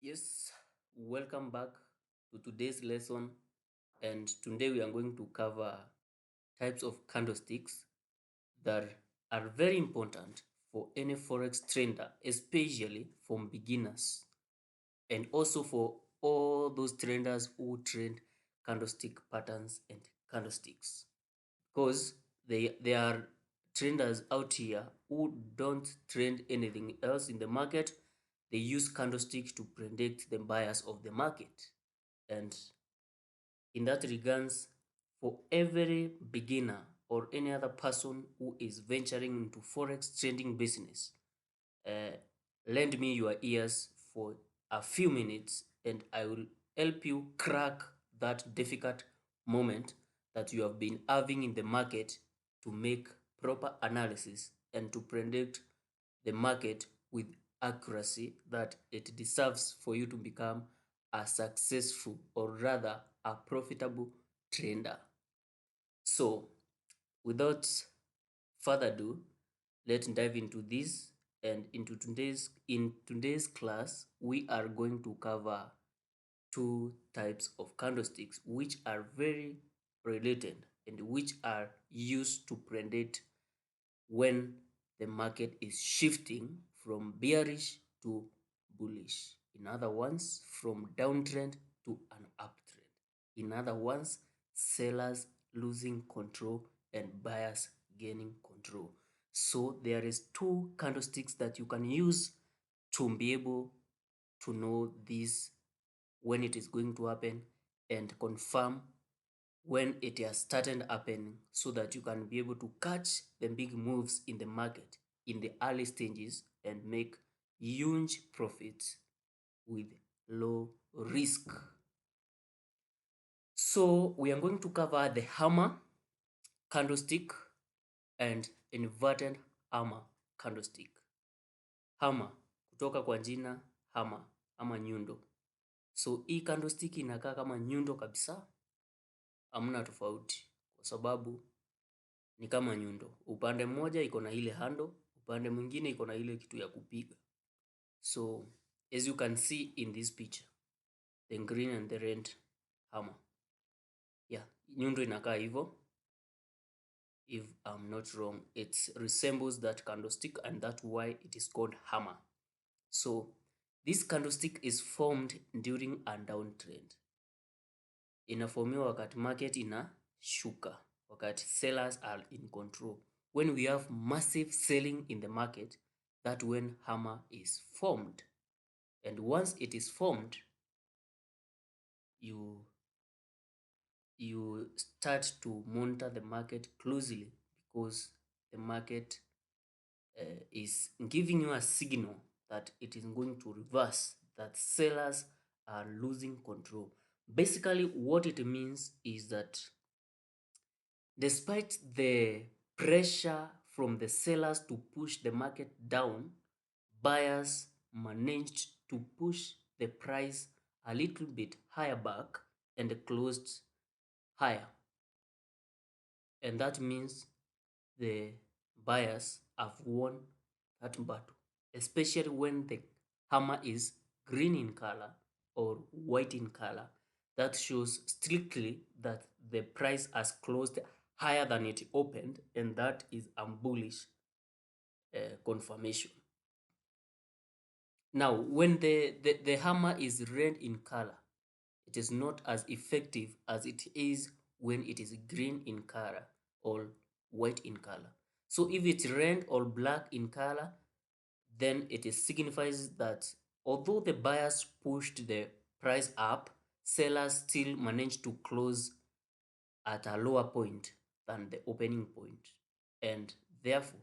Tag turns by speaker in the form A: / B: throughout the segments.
A: Yes, welcome back to today's lesson. And today we are going to cover types of candlesticks that are very important for any forex trader, especially for beginners, and also for all those traders who trade candlestick patterns and candlesticks, because there are traders out here who don't trade anything else in the market. They use candlesticks to predict the bias of the market. And in that regards, for every beginner or any other person who is venturing into forex trading business, uh, lend me your ears for a few minutes and I will help you crack that difficult moment that you have been having in the market to make proper analysis and to predict the market with accuracy that it deserves for you to become a successful, or rather a profitable trader. So without further ado, let's dive into this. And in today's class, we are going to cover two types of candlesticks which are very related and which are used to predict when the market is shifting from bearish to bullish. In other words, from downtrend to an uptrend. In other words, sellers losing control and buyers gaining control. So there is two candlesticks that you can use to be able to know this, when it is going to happen, and confirm when it has started happening, so that you can be able to catch the big moves in the market in the early stages and make huge profits with low risk. So we are going to cover the hammer candlestick and inverted hammer candlestick. Hammer kutoka kwa jina hammer ama nyundo. So hii candlestick inakaa kama nyundo kabisa, hamna tofauti, kwa sababu ni kama nyundo. Upande mmoja iko na ile handle, upande mwingine iko na ile kitu ya kupiga. So as you can see in this picture, the green and the red hammer. Yeah, nyundo inakaa hivyo. If I'm not wrong, it resembles that candlestick, and that's why it is called hammer. So this candlestick is formed during a downtrend. Inaformiwa wakati market inashuka, wakati sellers are in control. When we have massive selling in the market, that when hammer is formed. And once it is formed, you start to monitor the market closely, because the market is giving you a signal that it is going to reverse, that sellers are losing control. Basically, what it means is that despite the pressure from the sellers to push the market down, buyers managed to push the price a little bit higher back and closed higher. And that means the buyers have won that battle, especially when the hammer is green in color or white in color. That shows strictly that the price has closed higher than it opened, and that is a bullish confirmation. Now, when the hammer is red in color, it is not as effective as it is when it is green in color or white in color. So if it's red or black in color, then it signifies that although the buyers pushed the price up, sellers still managed to close at a lower point than the opening point, and therefore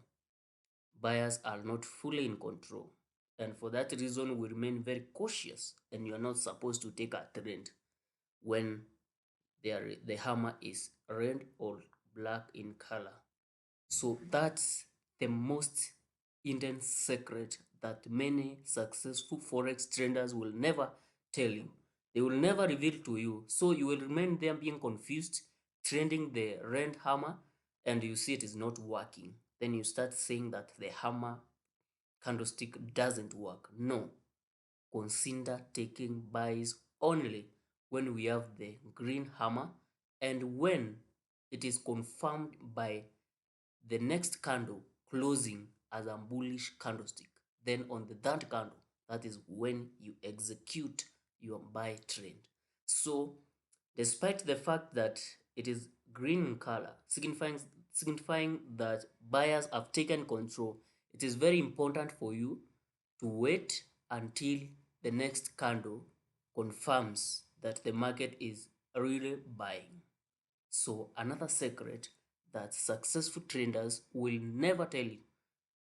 A: buyers are not fully in control. And for that reason, we remain very cautious, and you are not supposed to take a trend when the hammer is red or black in color. So that's the most hidden secret that many successful forex traders will never tell you. They will never reveal to you. So you will remain there being confused, trending the red hammer, and you see it is not working. Then you start saying that the hammer candlestick doesn't work. No, consider taking buys only when we have the green hammer and when it is confirmed by the next candle closing as a bullish candlestick. Then on the third candle, that is when you execute your buy trend. So despite the fact that it is green in color, signifying that buyers have taken control, it is very important for you to wait until the next candle confirms that the market is really buying. So another secret that successful traders will never tell you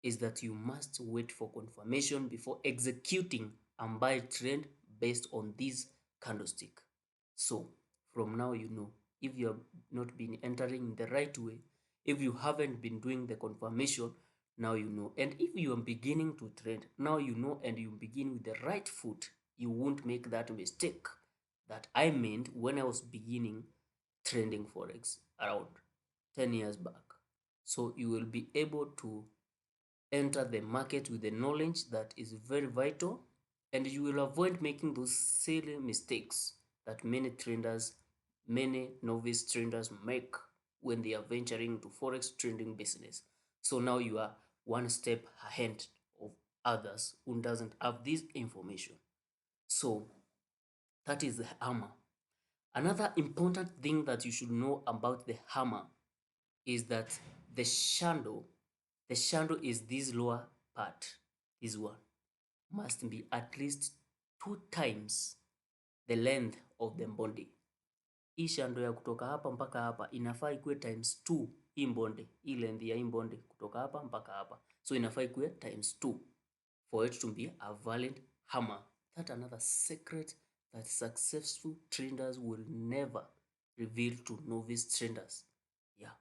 A: is that you must wait for confirmation before executing and buy trend based on this candlestick. So from now you know, if you have not been entering in the right way, if you haven't been doing the confirmation, now you know. And if you are beginning to trade, now you know, and you begin with the right foot, you won't make that mistake that I made when I was beginning trending forex around 10 years back. So you will be able to enter the market with the knowledge that is very vital, and you will avoid making those silly mistakes that many novice traders make when they are venturing into forex trading business. So now you are one step ahead of others who doesn't have this information. So that is the hammer. Another important thing that you should know about the hammer is that the the shadow is this lower part, this one, must be at least 2 times the length of the body. Hii shadow ya kutoka hapa mpaka hapa inafaa ikuwe times 2 hii mbonde, hii length ya hii mbonde kutoka hapa mpaka hapa. So inafaa ikuwe times 2 for it to be a valid hammer. That's another secret that successful traders will never reveal to novice traders. Yeah.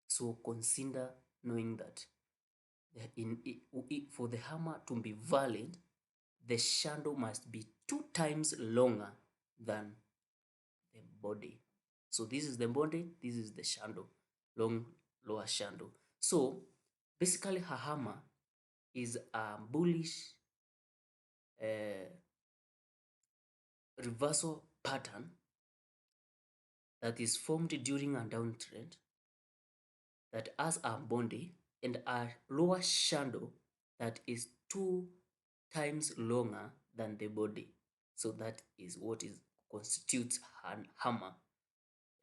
A: So consider knowing that for the hammer to be valid, the shadow must be 2 times longer than the body. So this is the body, this is the shadow, long lower shadow. So basically a hammer is a bullish reversal pattern that is formed during a downtrend that has a body and a lower shadow that is 2 times longer than the body. So that is what is constitutes an hammer.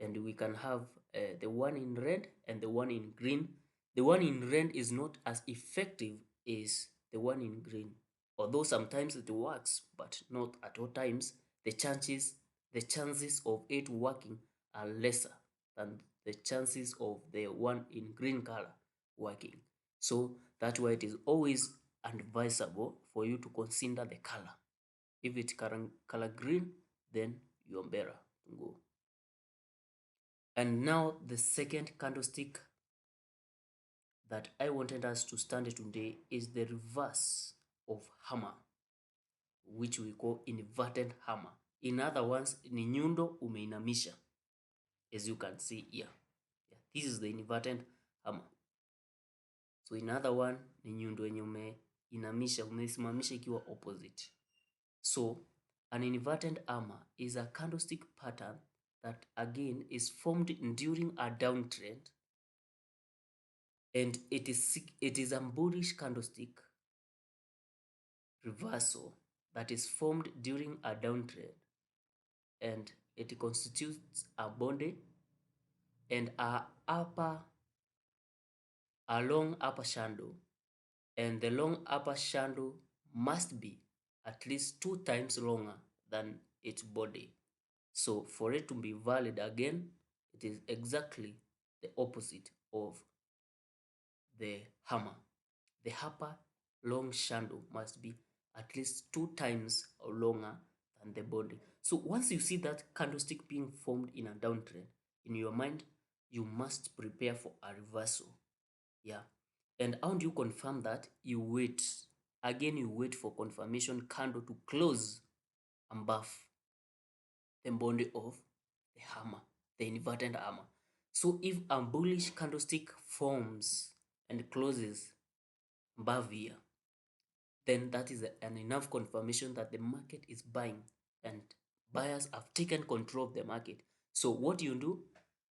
A: And we can have the one in red and the one in green. The one in red is not as effective as the one in green, although sometimes it works, but not at all times. The chances of it working are lesser than the chances of the one in green color working. So that's why it is always advisable for you to consider the color. If it's color green, then you're better to go. And now the second candlestick that I wanted us to study today is the reverse of hammer, which we call inverted hammer. In other words, ni nyundo umeinamisha, as you can see here. Yeah, this is the inverted hammer. So in other one, ni nyundo yenye umeinamisha, umeisimamisha ikiwa opposite. So an inverted hammer is a candlestick pattern that again is formed during a downtrend, and it is a bullish candlestick reversal that is formed during a downtrend, and it constitutes a body and a long upper shadow, and the long upper shadow must be at least 2 times longer than its body. So for it to be valid again, it is exactly the opposite of the hammer. The upper long shadow must be at least 2 times longer than the body. So once you see that candlestick being formed in a downtrend, in your mind, you must prepare for a reversal. Yeah. And how do you confirm that? You wait. Again, you wait for confirmation candle to close above the body of the hammer, the inverted hammer. So if a bullish candlestick forms and closes above here, then that is an enough confirmation that the market is buying and buyers have taken control of the market. So what you do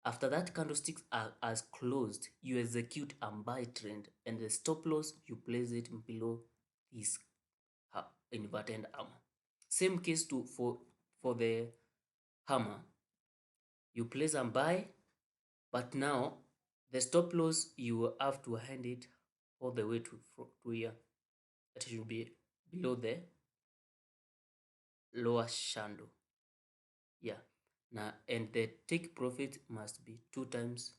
A: after that candlestick has closed, you execute a buy trend, and the stop loss you place it below this inverted hammer. Same case to for the hammer, you place a buy, but now the stop loss you will have to hand it all the way to here. That should be below the lower candle. Yeah. Now, and the take profit must be 2 times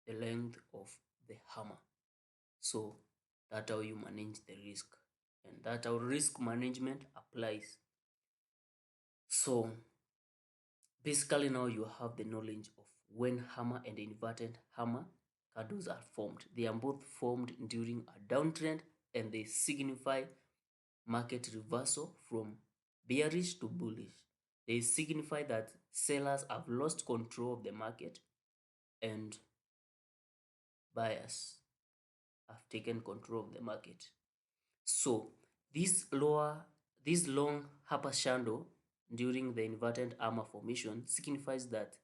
A: the length of the hammer. So that's how you manage the risk, and that how risk management applies. So basically now you have the knowledge of when hammer and inverted hammer candles are formed. They are both formed during a downtrend, and they signify market reversal from bearish to bullish. They signify that sellers have lost control of the market and buyers have taken control of the market. So this long upper candle during the inverted hammer formation signifies that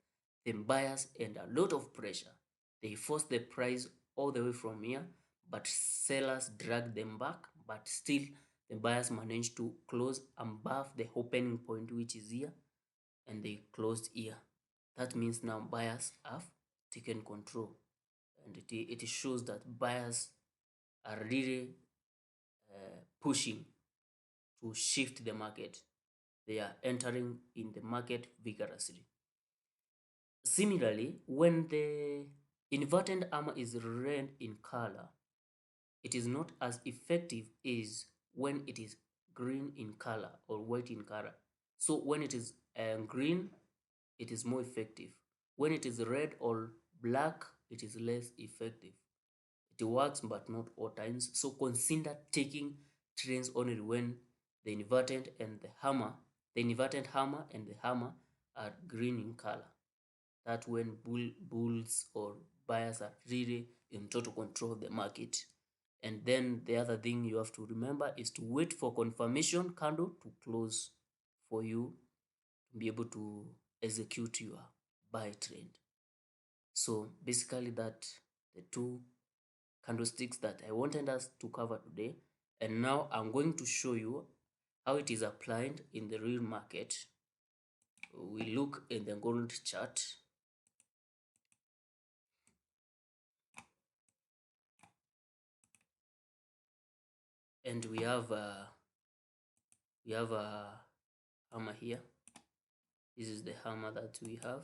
A: the buyers and a lot of pressure. They force the price all the way from here, but sellers drag them back, but still the buyers managed to close above the opening point, which is here, and they closed here. That means now buyers have taken control, and it shows that buyers are really pushing to shift the market. They are entering in the market vigorously. Similarly, when the inverted hammer is red in color, it is not as effective as when it is green in color or white in color. So when it is green, it is more effective. When it is red or black, it is less effective. It works, but not all times. So consider taking trends only when the inverted hammer and the hammer are green in color. That when bulls or buyers are really in total control of the market. And then the other thing you have to remember is to wait for confirmation candle to close for you to be able to execute your buy trend. So basically that the two candlesticks that I wanted us to cover today. And now I'm going to show you how it is applied in the real market. We look in the gold chart. And we have a hammer here. This is the hammer that we have.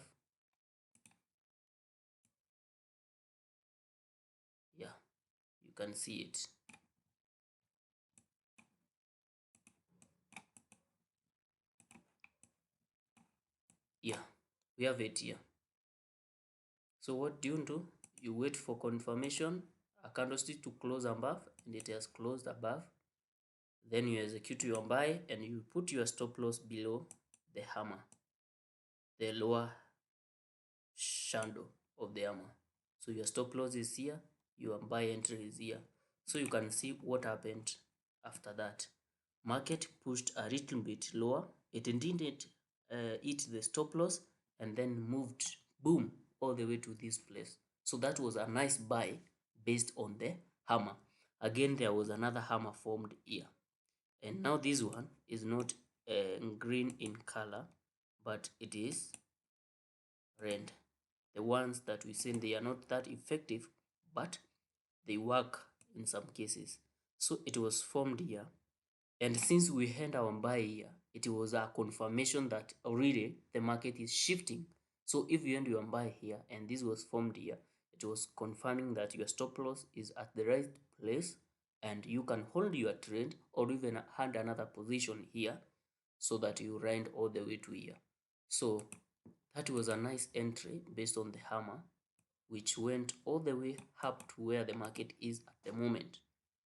A: Yeah, you can see it. Yeah, we have it here. So what do you do? You wait for confirmation, a candlestick to close above, and it has closed above. Then you execute your buy and you put your stop loss below the hammer, the lower shadow of the hammer. So your stop loss is here, your buy entry is here. So you can see what happened after that. Market pushed a little bit lower. It didn't hit the stop loss and then moved boom all the way to this place. So that was a nice buy based on the hammer. Again, there was another hammer formed here. And now this one is not green in color, but it is red. The ones that we seen, they are not that effective, but they work in some cases. So it was formed here, and since we had our buy here, it was a confirmation that already the market is shifting. So if you end your buy here and this was formed here, it was confirming that your stop loss is at the right place and you can hold your trade or even hand another position here so that you ride all the way to here. So that was a nice entry based on the hammer, which went all the way up to where the market is at the moment.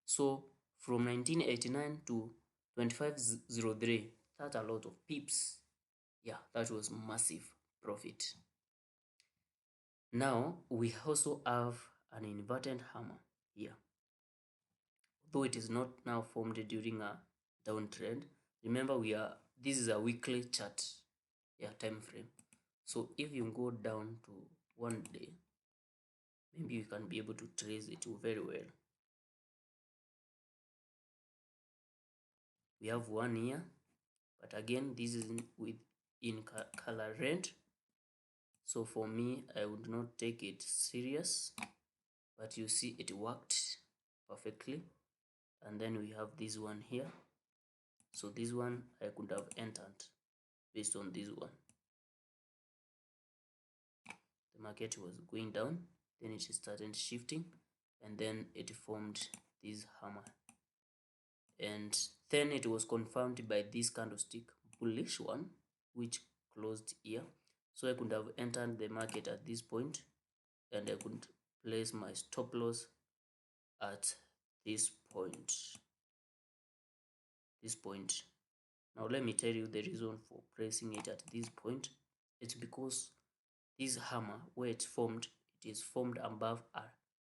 A: So from 1989 to 2503, that's a lot of pips. Yeah, that was massive profit. Now we also have an inverted hammer here. Though it is not now formed during a downtrend. Remember, this is a weekly chart, yeah, time frame. So if you go down to 1 day, maybe you can be able to trace it very well. We have 1 year, but again, this is in color red. So for me, I would not take it serious, but you see it worked perfectly. And then we have this one here. So this one I could have entered based on this one. The market was going down, then it started shifting, and then it formed this hammer, and then it was confirmed by this candlestick bullish one which closed here. So I could have entered the market at this point, and I could place my stop loss at this point. Now let me tell you the reason for placing it at this point. It's because this hammer, where it's formed, it is formed above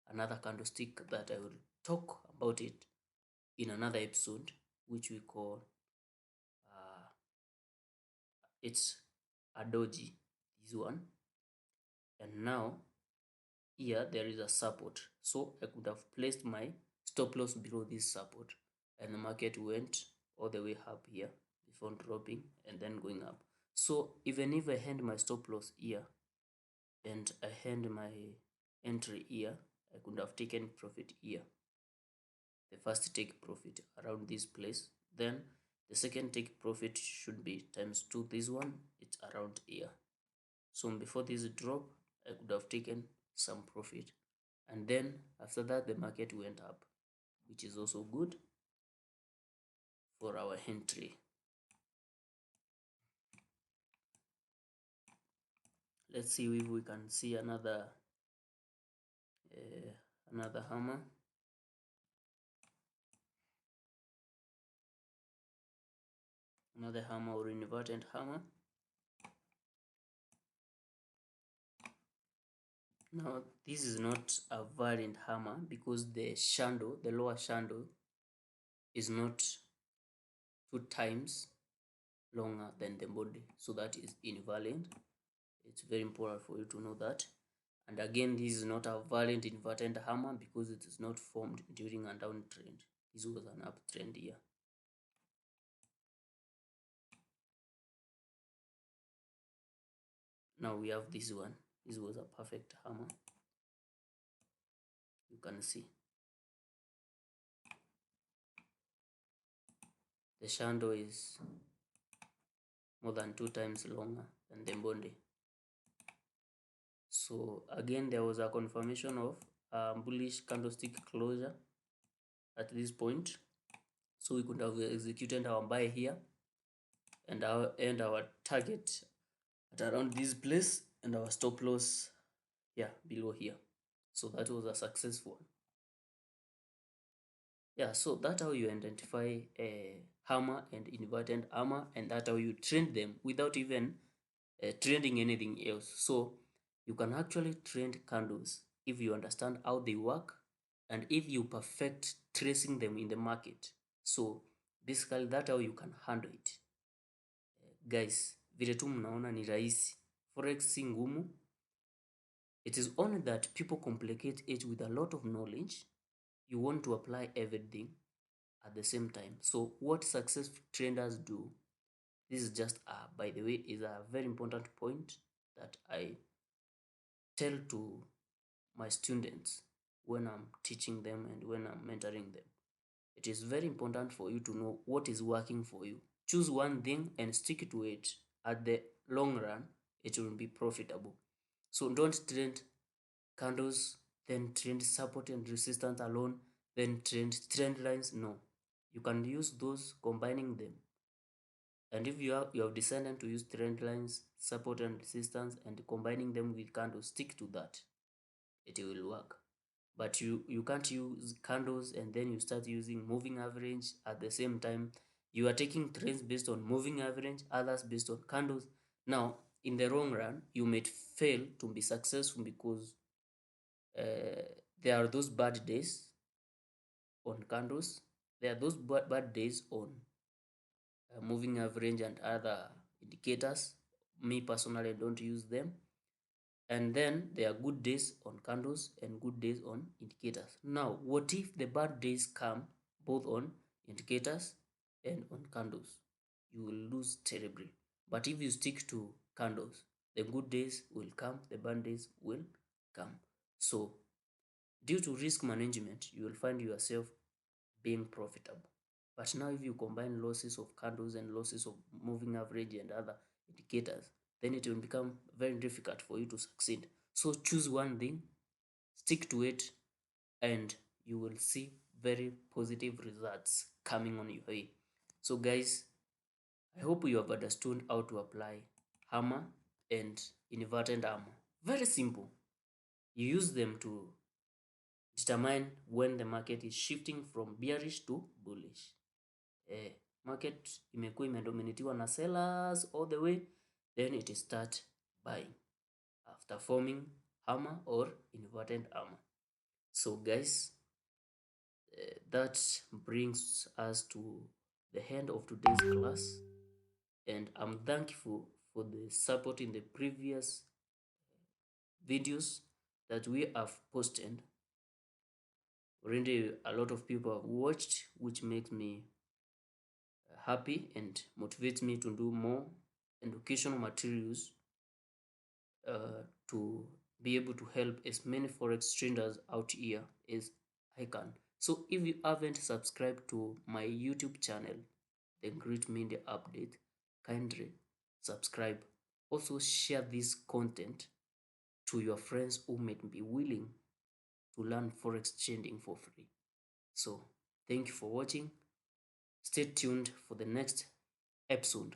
A: another candlestick that I will talk about it in another episode, which we call it's a doji, this one. And now here there is a support, so I could have placed my stop loss below this support, and the market went all the way up here before dropping and then going up. So even if I hand my stop loss here and I hand my entry here, I could have taken profit here. The first take profit around this place, then the second take profit should be times 2 this one, it's around here. So before this drop, I could have taken some profit, and then after that the market went up, which is also good for our entry. Let's see if we can see another hammer. Another hammer or inverted hammer. Now this is not a variant hammer because the shadow, the lower shadow, is not 2 times longer than the body, so that is invalid. It's very important for you to know that. And again, this is not a valid inverted hammer because it is not formed during a downtrend. This was an uptrend here. Now we have this one. This was a perfect hammer. You can see the shadow is more than 2 times longer than the body. So again, there was a confirmation of bullish candlestick closure at this point. So we could have executed our buy here and our target at around this place, and our stop loss below here. So that was a successful one. Yeah, so that's how you identify a hammer and inverted hammer, and that's how you trend them without even trending anything else. So you can actually trend candles if you understand how they work and if you perfect tracing them in the market. So basically that's how you can handle it. Guys, vile tu mnaona ni rahisi. Forex si ngumu. It is only that people complicate it with a lot of knowledge. You want to apply everything at the same time. So what successful traders do, this is just by the way, is a very important point that I tell to my students when I'm teaching them and when I'm mentoring them. It is very important for you to know what is working for you. Choose one thing and stick to it. At the long run, it will be profitable. So don't trend candles, then trend support and resistance alone, then trend lines. No, you can use those, combining them. And if you have decided to use trend lines, support and resistance, and combining them with candles, stick to that. It will work. But you can't use candles and then you start using moving average at the same time. You are taking trends based on moving average, others based on candles. Now in the long run, you may fail to be successful because there are those bad days on candles, there are those bad days on moving average and other indicators. Me personally, I don't use them. And then there are good days on candles and good days on indicators. Now, what if the bad days come both on indicators and on candles? You will lose terribly. But if you stick to candles, the good days will come, the bad days will come. So, due to risk management, you will find yourself being profitable. But now if you combine losses of candles and losses of moving average and other indicators, then it will become very difficult for you to succeed. So choose one thing, stick to it, and you will see very positive results coming on your way. So guys, I hope you have understood how to apply hammer and inverted hammer. Very simple. You use them to determine when the market is shifting from bearish to bullish. Market imekuwa imedominatiwa na sellers all the way, then it start buying after forming hammer or inverted hammer. So guys, that brings us to the end of today's class, and I'm thankful for the support in the previous videos that we have posted. Already a lot of people have watched, which makes me happy and motivates me to do more educational materials to be able to help as many forex traders out here as I can. So if you haven't subscribed to my YouTube channel, the Great Media Update, kindly subscribe. Also share this content to your friends who might be willing to learn forex trading for free. So thank you for watching. Stay tuned for the next episode.